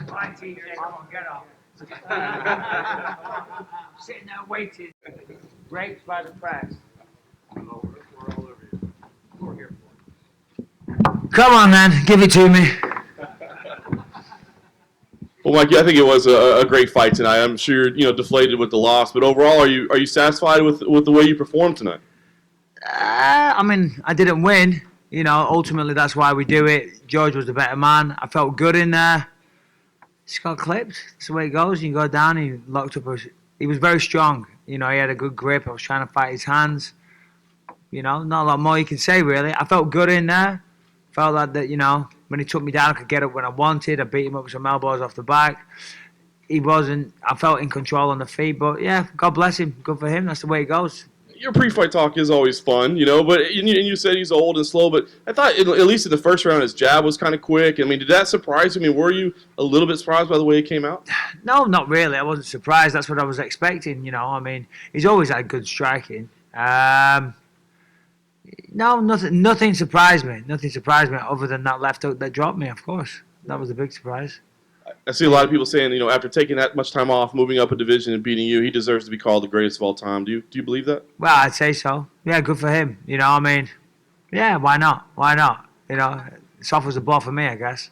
My TJ, come on, get off. Sitting there waiting. Raped by the press. We're all over you. We're here for. Come on, then, give it to me. Well, Mike, I think it was a great fight tonight. I'm sure you're deflated with the loss, but overall, are you satisfied with the way you performed tonight? I mean, I didn't win. Ultimately that's why we do it. George was the better man. I felt good in there. Just got clipped. That's the way it goes. You go down. He locked up. He was very strong. He had a good grip. I was trying to fight his hands. Not a lot more you can say really. I felt good in there. Felt like that. When he took me down, I could get up when I wanted. I beat him up with some elbows off the back. He wasn't. I felt in control on the feet. But yeah, God bless him. Good for him. That's the way it goes. Your pre-fight talk is always fun, but you said he's old and slow, but I thought at least in the first round his jab was kind of quick. I mean, did that surprise you? I mean, were you a little bit surprised by the way it came out? No, not really. I wasn't surprised. That's what I was expecting, I mean, he's always had good striking. No, nothing surprised me. Nothing surprised me other than that left hook that dropped me, of course. That was a big surprise. I see a lot of people saying, after taking that much time off, moving up a division and beating you, he deserves to be called the greatest of all time. Do you believe that? Well, I'd say so. Yeah, good for him. I mean, yeah, why not? Why not? It's off as a ball for me, I guess.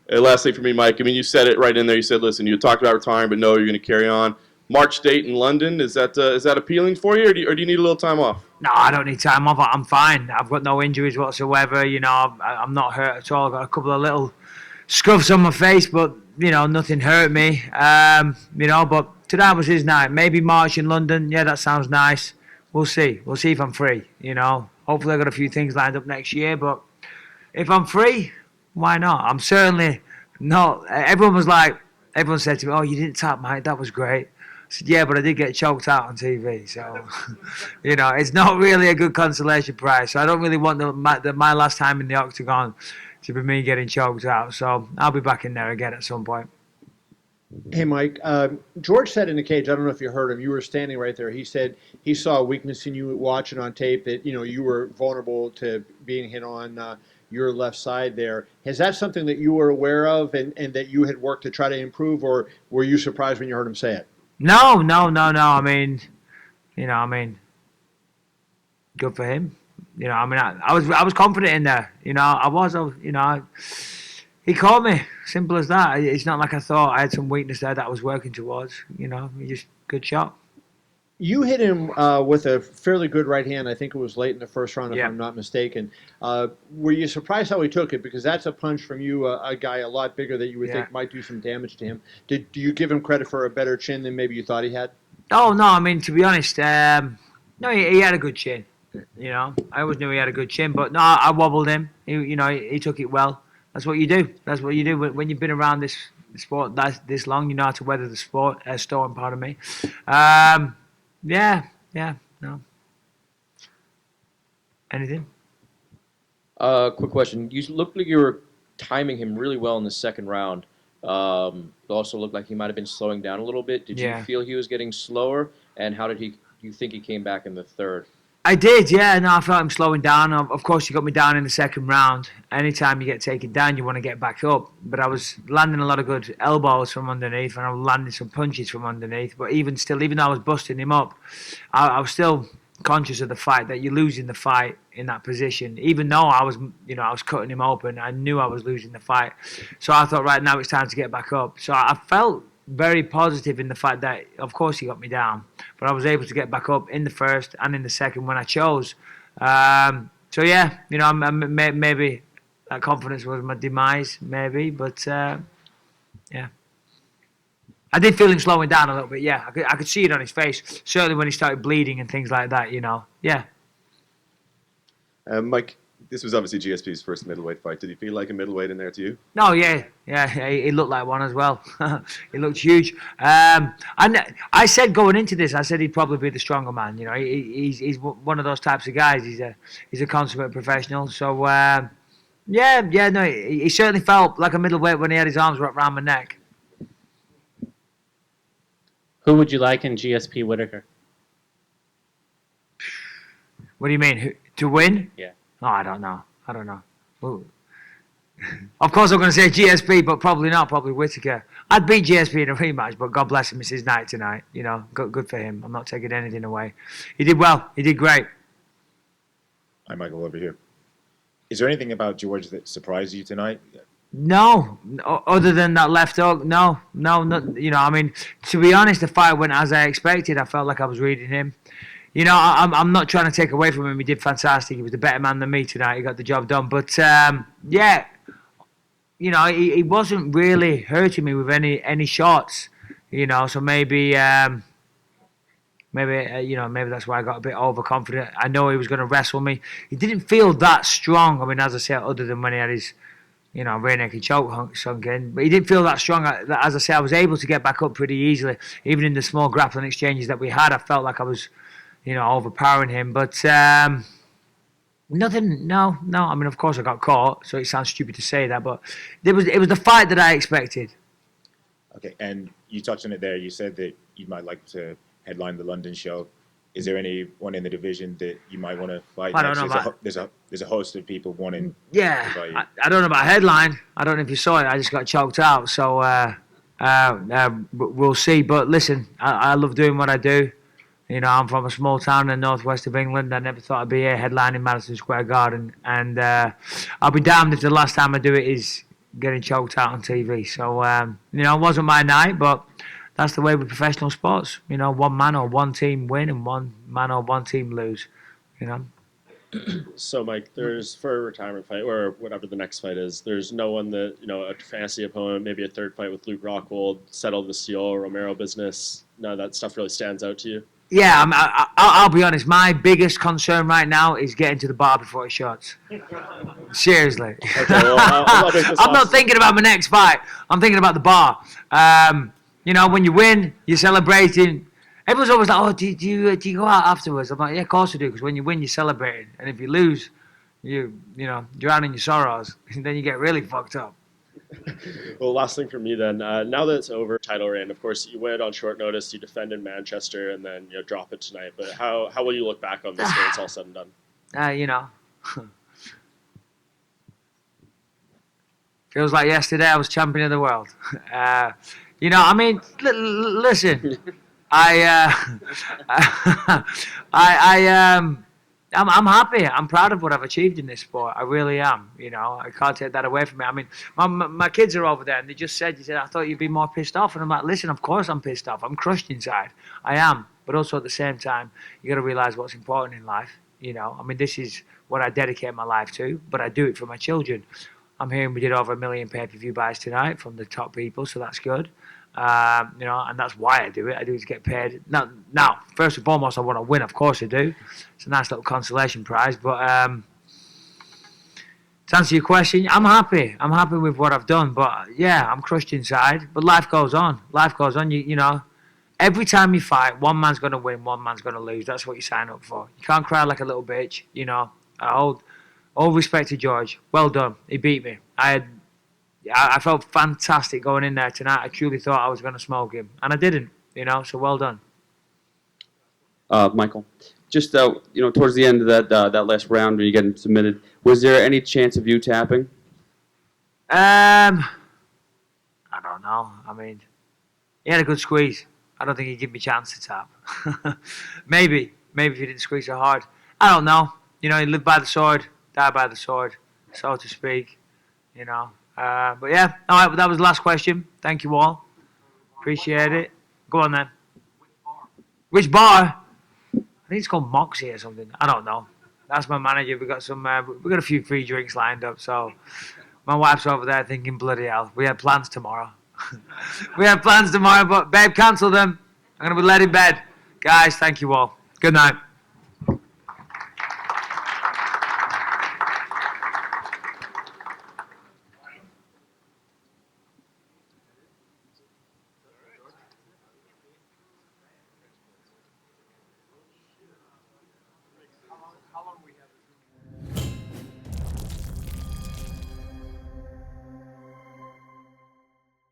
Hey, last thing for me, Mike. I mean, you said it right in there. You said, listen, you talked about retiring, but no, you're going to carry on. March date in London, is that appealing for you, or do you need a little time off? No, I don't need time off. I'm fine. I've got no injuries whatsoever. I'm not hurt at all. I've got a couple of little scuffs on my face, but nothing hurt me. But today was his night. Maybe March in London. Yeah, that sounds nice. We'll see. We'll see if I'm free. Hopefully I've got a few things lined up next year. But if I'm free, why not? I'm certainly not. Everyone said to me, "Oh, you didn't tap, Mike. That was great." I said, "Yeah, but I did get choked out on TV." So, it's not really a good consolation prize. So I don't really want my last time in the octagon to be me getting choked out. So I'll be back in there again at some point. Hey, Mike. George said in the cage, I don't know if you heard him, you were standing right there. He said he saw a weakness in you watching on tape that, you were vulnerable to being hit on your left side there. Is that something that you were aware of and that you had worked to try to improve, or were you surprised when you heard him say it? No. I mean, good for him. I was confident in there. He caught me. Simple as that. It's not like I thought I had some weakness there that I was working towards. He just good shot. You hit him with a fairly good right hand. I think it was late in the first round, if I'm not mistaken. Were you surprised how he took it? Because that's a punch from you, a guy a lot bigger that you would think might do some damage to him. Do you give him credit for a better chin than maybe you thought he had? Oh, no. I mean, to be honest, no, he had a good chin. I always knew he had a good chin, but no, I wobbled him. He took it well. That's what you do. That's what you do when you've been around this sport this long. You know how to weather the storm. Pardon me. Yeah. No. Anything? Quick question. You looked like you were timing him really well in the second round. It also looked like he might have been slowing down a little bit. Did you feel he was getting slower? And how did you think he came back in the third? I did, yeah. No, I felt him slowing down. Of course, he got me down in the second round. Anytime you get taken down, you want to get back up. But I was landing a lot of good elbows from underneath, and I was landing some punches from underneath. But even though I was busting him up, I was still conscious of the fight, that you're losing the fight in that position. Even though I was cutting him open, I knew I was losing the fight. So I thought, right now it's time to get back up. So I felt very positive in the fact that, of course, he got me down, but I was able to get back up in the first and in the second when I chose. So yeah, maybe that confidence was my demise, maybe, but yeah, I did feel him slowing down a little bit. Yeah, I could see it on his face. Certainly when he started bleeding and things like that. Yeah. Mike, this was obviously GSP's first middleweight fight. Did he feel like a middleweight in there to you? No, yeah. He looked like one as well. He looked huge. I said going into this, I said he'd probably be the stronger man. He's one of those types of guys. He's a consummate professional. So he certainly felt like a middleweight when he had his arms wrapped around my neck. Who would you like in GSP Whitaker? What do you mean? To win? Yeah. Oh, I don't know. Ooh. Of course, I'm going to say GSP, but probably not. Probably Whittaker. I'd beat GSP in a rematch, but God bless him, it's his night tonight. You know, good for him. I'm not taking anything away. He did well. He did great. Hi, Michael, over here. Is there anything about George that surprised you tonight? No, other than that left hook, no, not, you know, I mean, to be honest, the fight went as I expected. I felt like I was reading him. You know, I'm not trying to take away from him. He did fantastic. He was the better man than me tonight. He got the job done. But, yeah, you know, he wasn't really hurting me with any shots, you know, so maybe that's why I got a bit overconfident. I know he was going to wrestle me. He didn't feel that strong. I mean, as I said, other than when he had his, you know, rear naked choke sunk in. But he didn't feel that strong. As I say, I was able to get back up pretty easily. Even in the small grappling exchanges that we had, I felt like I was, you know, overpowering him. But nothing, no. I mean, of course I got caught, so it sounds stupid to say that. But it was the fight that I expected. Okay, and you touched on it there. You said that you might like to headline the London show. Is there anyone in the division that you might want to fight I next? don't know There's a host of people wanting. Yeah, to fight you. I don't know about headline. I don't know if you saw it. I just got choked out. So we'll see. But listen, I love doing what I do. You know, I'm from a small town in the northwest of England. I never thought I'd be here headlining Madison Square Garden. And I'll be damned if the last time I do it is getting choked out on TV. So, you know, it wasn't my night, but that's the way with professional sports. You know, one man or one team win and one man or one team lose. You know. So, Mike, there's for a retirement fight or whatever the next fight is, there's no one that, you know, a fantasy opponent, maybe a third fight with Luke Rockwold, settle the Seal, Romero business. None of that stuff really stands out to you? Yeah, I'll be honest. My biggest concern right now is getting to the bar before it shuts. Seriously. Okay, well, I'll make this I'm not last. thinking about my next fight. I'm thinking about the bar. You know, when you win, you're celebrating. Everyone's always like, "Oh, do you go out afterwards?" I'm like, "Yeah, of course I do." Because when you win, you're celebrating, and if you lose, you know, drown in your sorrows, and then you get really fucked up. Well, last thing for me then. Now that it's over, title reign. Of course, you win on short notice. You defend in Manchester, and then you know drop it tonight. But how will you look back on this when it's all said and done? You know, feels like yesterday I was champion of the world. You know, I mean, listen, I'm happy. I'm proud of what I've achieved in this sport. I really am. You know, I can't take that away from me. I mean, my kids are over there, and they just said, I thought you'd be more pissed off. And I'm like, listen, of course I'm pissed off. I'm crushed inside. I am. But also at the same time, you got to realize what's important in life. You know, I mean, this is what I dedicate my life to, but I do it for my children. I'm hearing we did over 1 million pay-per-view buys tonight from the top people, so that's good. You know, and that's why I do it. I do it to get paid. Now, first and foremost, I want to win. Of course I do. It's a nice little consolation prize. But to answer your question, I'm happy. I'm happy with what I've done. But yeah, I'm crushed inside. But life goes on. Life goes on. You know, every time you fight, one man's going to win, one man's going to lose. That's what you sign up for. You can't cry like a little bitch. You know, I hold all respect to George. Well done. He beat me. I felt fantastic going in there tonight. I truly thought I was going to smoke him, and I didn't. You know, so well done. Michael, just you know, towards the end of that last round where you get submitted, was there any chance of you tapping? I don't know. I mean, he had a good squeeze. I don't think he'd give me a chance to tap. Maybe if he didn't squeeze so hard. I don't know. You know, he lived by the sword, died by the sword, so to speak. You know. But yeah, all right, that was the last question. Thank you all. Appreciate it. Go on then. Which bar? I think it's called Moxie or something. I don't know. That's my manager. We got a few free drinks lined up. So my wife's over there thinking, bloody hell, we had plans tomorrow. But babe, cancel them. I'm gonna be led in bed. Guys, thank you all. Good night.